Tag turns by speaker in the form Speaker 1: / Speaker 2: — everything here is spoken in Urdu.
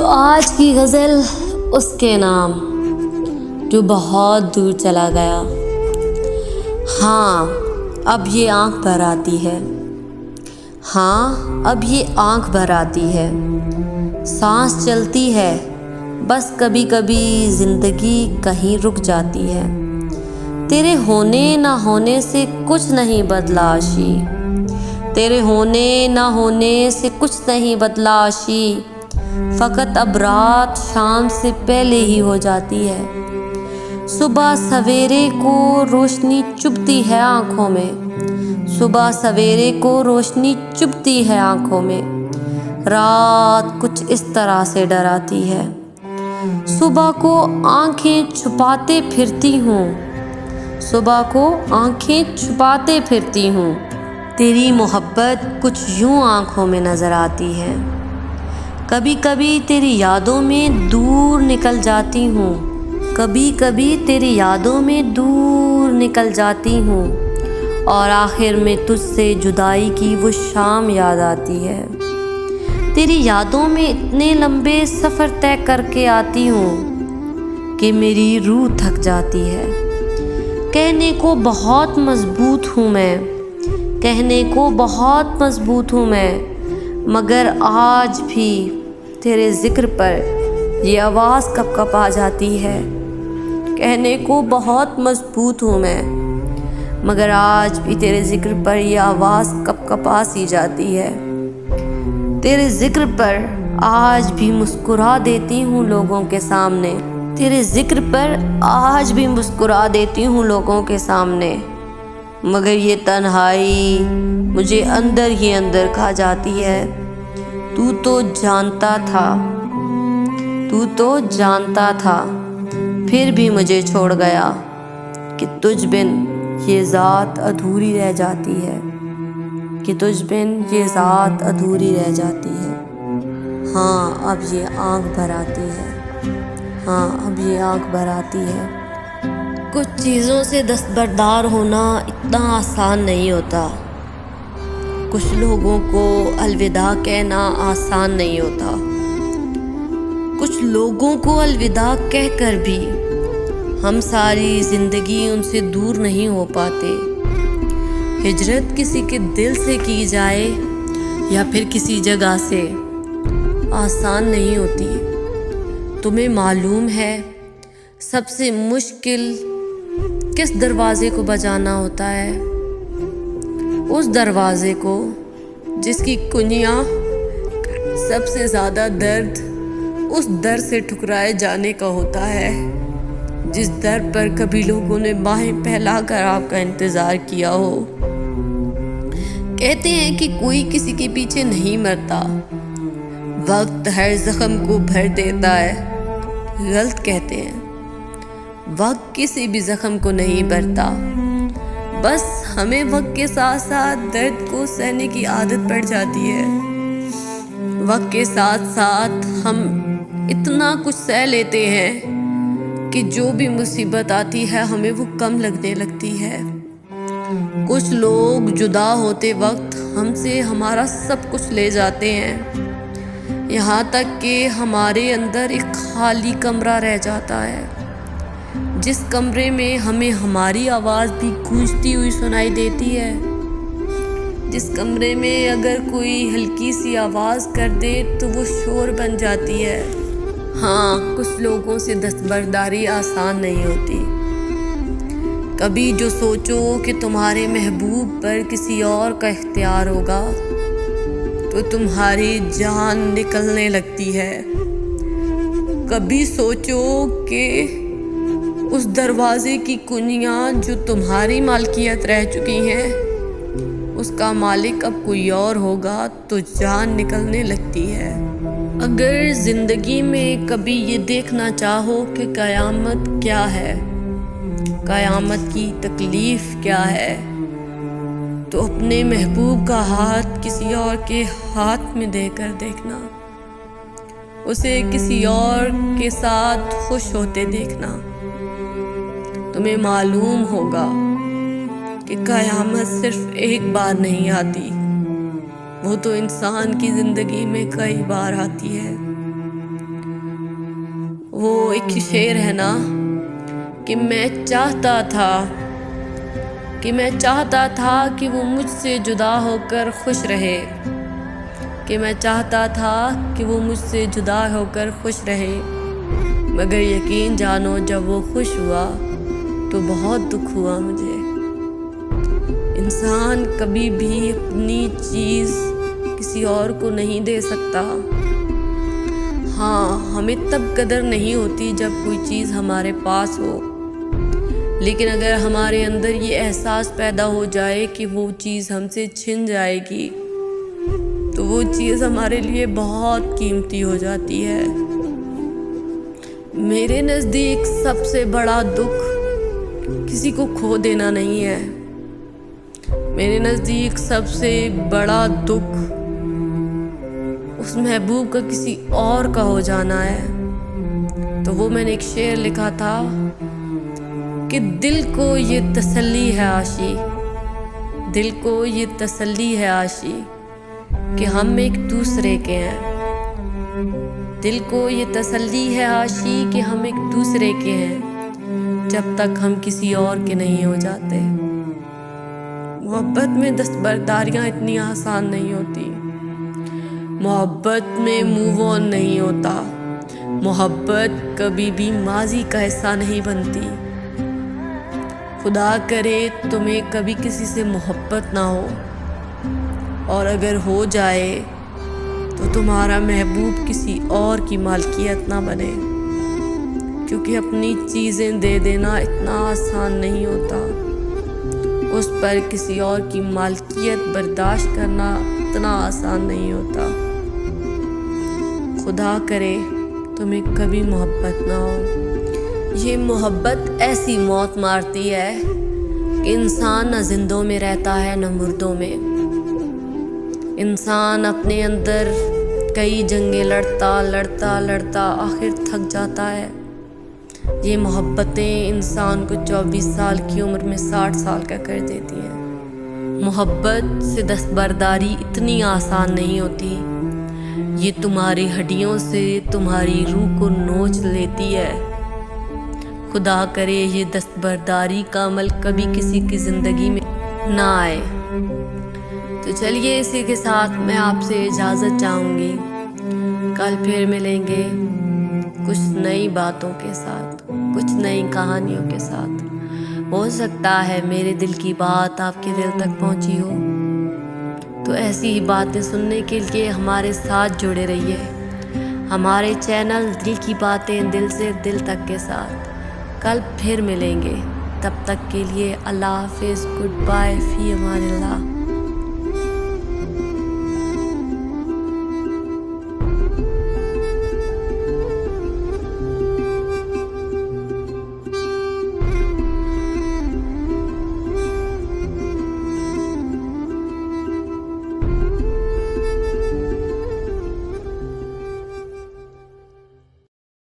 Speaker 1: تو آج کی غزل اس کے نام جو بہت دور چلا گیا۔ ہاں اب یہ آنکھ بھر آتی ہے، ہاں اب یہ آنکھ بھر آتی ہے، سانس چلتی ہے، بس کبھی کبھی زندگی کہیں رک جاتی ہے۔ تیرے ہونے نہ ہونے سے کچھ نہیں بدلا عاشی، تیرے ہونے نہ ہونے سے کچھ نہیں بدلا عاشی، فقط اب رات شام سے پہلے ہی ہو جاتی ہے۔ صبح سویرے کو روشنی چبھتی ہے آنکھوں میں، صبح سویرے کو روشنی چبھتی ہے آنکھوں میں، رات کچھ اس طرح سے ڈراتی ہے۔ صبح کو آنکھیں چھپاتے پھرتی ہوں، صبح کو آنکھیں چھپاتے پھرتی ہوں، تیری محبت کچھ یوں آنکھوں میں نظر آتی ہے۔ کبھی کبھی تیری یادوں میں دور نکل جاتی ہوں، کبھی کبھی تیری یادوں میں دور نکل جاتی ہوں، اور آخر میں تجھ سے جدائی کی وہ شام یاد آتی ہے۔ تیری یادوں میں اتنے لمبے سفر طے کر کے آتی ہوں کہ میری روح تھک جاتی ہے۔ کہنے کو بہت مضبوط ہوں میں، کہنے کو بہت مضبوط ہوں میں، مگر آج بھی تیرے ذکر پر یہ آواز کپ کپ آ جاتی ہے۔ کہنے کو بہت مضبوط ہوں میں، مگر آج بھی تیرے ذکر پر یہ آواز کپ کپ آ سی جاتی ہے۔ تیرے ذکر پر آج بھی مسکرا دیتی ہوں لوگوں کے سامنے، تیرے ذکر پر آج بھی مسکرا دیتی ہوں لوگوں کے سامنے، مگر یہ تنہائی مجھے اندر ہی اندر کھا جاتی ہے۔ تو تو جانتا تھا، تو تو جانتا تھا، پھر بھی مجھے چھوڑ گیا کہ تجھ بن یہ ذات ادھوری رہ جاتی ہے، کہ تجھ بن یہ ذات ادھوری رہ جاتی ہے۔ ہاں اب یہ آنکھ بھر آتی ہے، ہاں اب یہ آنکھ بھر آتی ہے۔ کچھ چیزوں سے دستبردار ہونا اتنا آسان نہیں ہوتا، کچھ لوگوں کو الوداع کہنا آسان نہیں ہوتا، کچھ لوگوں کو الوداع کہہ کر بھی ہم ساری زندگی ان سے دور نہیں ہو پاتے۔ ہجرت کسی کے دل سے کی جائے یا پھر کسی جگہ سے آسان نہیں ہوتی۔ تمہیں معلوم ہے سب سے مشکل کس دروازے کو بجانا ہوتا ہے؟ اس دروازے کو جس کی کنیاں سب سے زیادہ درد اس در سے ٹھکرائے جانے کا ہوتا ہے، جس در پر کبھی لوگوں نے باہیں پھیلا کر آپ کا انتظار کیا ہو۔ کہتے ہیں کہ کوئی کسی کے پیچھے نہیں مرتا، وقت ہر زخم کو بھر دیتا ہے۔ غلط کہتے ہیں، وقت کسی بھی زخم کو نہیں بھرتا، بس ہمیں وقت کے ساتھ ساتھ درد کو سہنے کی عادت پڑ جاتی ہے۔ وقت کے ساتھ ساتھ ہم اتنا کچھ سہ لیتے ہیں کہ جو بھی مصیبت آتی ہے ہمیں وہ کم لگنے لگتی ہے۔ کچھ لوگ جدا ہوتے وقت ہم سے ہمارا سب کچھ لے جاتے ہیں، یہاں تک کہ ہمارے اندر ایک خالی کمرہ رہ جاتا ہے، جس کمرے میں ہمیں ہماری آواز بھی گونجتی ہوئی سنائی دیتی ہے، جس کمرے میں اگر کوئی ہلکی سی آواز کر دے تو وہ شور بن جاتی ہے۔ ہاں کچھ لوگوں سے دستبرداری آسان نہیں ہوتی۔ کبھی جو سوچو کہ تمہارے محبوب پر کسی اور کا اختیار ہوگا تو تمہاری جان نکلنے لگتی ہے۔ کبھی سوچو کہ اس دروازے کی کنیاں جو تمہاری مالکیت رہ چکی ہیں اس کا مالک اب کوئی اور ہوگا تو جان نکلنے لگتی ہے۔ اگر زندگی میں کبھی یہ دیکھنا چاہو کہ قیامت کیا ہے، قیامت کی تکلیف کیا ہے، تو اپنے محبوب کا ہاتھ کسی اور کے ہاتھ میں دے کر دیکھنا، اسے کسی اور کے ساتھ خوش ہوتے دیکھنا، تمہیں معلوم ہوگا کہ قیامت صرف ایک بار نہیں آتی، وہ تو انسان کی زندگی میں کئی بار آتی ہے۔ وہ ایک شعر ہے نا کہ میں چاہتا تھا کہ وہ مجھ سے جدا ہو کر خوش رہے، کہ میں چاہتا تھا کہ وہ مجھ سے جدا ہو کر خوش رہے، مگر یقین جانو جب وہ خوش ہوا تو بہت دکھ ہوا مجھے۔ انسان کبھی بھی اپنی چیز کسی اور کو نہیں دے سکتا۔ ہاں، ہمیں تب قدر نہیں ہوتی جب کوئی چیز ہمارے پاس ہو، لیکن اگر ہمارے اندر یہ احساس پیدا ہو جائے کہ وہ چیز ہم سے چھن جائے گی تو وہ چیز ہمارے لیے بہت قیمتی ہو جاتی ہے۔ میرے نزدیک سب سے بڑا دکھ کسی کو کھو دینا نہیں ہے، میرے نزدیک سب سے بڑا دکھ اس محبوب کا کسی اور کا ہو جانا ہے۔ تو وہ میں نے ایک شعر لکھا تھا کہ دل کو یہ تسلی ہے عاشی، دل کو یہ تسلی ہے عاشی کہ ہم ایک دوسرے کے ہیں، دل کو یہ تسلی ہے عاشی کہ ہم ایک دوسرے کے ہیں جب تک ہم کسی اور کے نہیں ہو جاتے۔ محبت میں دستبرداریاں اتنی آسان نہیں ہوتی، محبت میں موو آن نہیں ہوتا، محبت کبھی بھی ماضی کا حصہ نہیں بنتی۔ خدا کرے تمہیں کبھی کسی سے محبت نہ ہو، اور اگر ہو جائے تو تمہارا محبوب کسی اور کی مالکیت نہ بنے، کیونکہ اپنی چیزیں دے دینا اتنا آسان نہیں ہوتا، اس پر کسی اور کی مالکیت برداشت کرنا اتنا آسان نہیں ہوتا۔ خدا کرے تمہیں کبھی محبت نہ ہو۔ یہ محبت ایسی موت مارتی ہے کہ انسان نہ زندوں میں رہتا ہے نہ مردوں میں۔ انسان اپنے اندر کئی جنگیں لڑتا آخر تھک جاتا ہے۔ یہ محبتیں انسان کو 24 سال کی عمر میں 60 سال کا کر دیتی ہیں۔ محبت سے دستبرداری اتنی آسان نہیں ہوتی، یہ تمہاری ہڈیوں سے تمہاری روح کو نوچ لیتی ہے۔ خدا کرے یہ دستبرداری کا عمل کبھی کسی کی زندگی میں نہ آئے۔ تو چلیے اسی کے ساتھ میں آپ سے اجازت چاہوں گی، کل پھر ملیں گے کچھ نئی باتوں کے ساتھ، کچھ نئی کہانیوں کے ساتھ۔ ہو سکتا ہے میرے دل کی بات آپ کے دل تک پہنچی ہو، تو ایسی ہی باتیں سننے کے لیے ہمارے ساتھ جڑے رہیے۔ ہمارے چینل دل کی باتیں دل سے دل تک کے ساتھ کل پھر ملیں گے، تب تک کے لیے اللہ حافظ، گڈ بائے، فی امان اللہ۔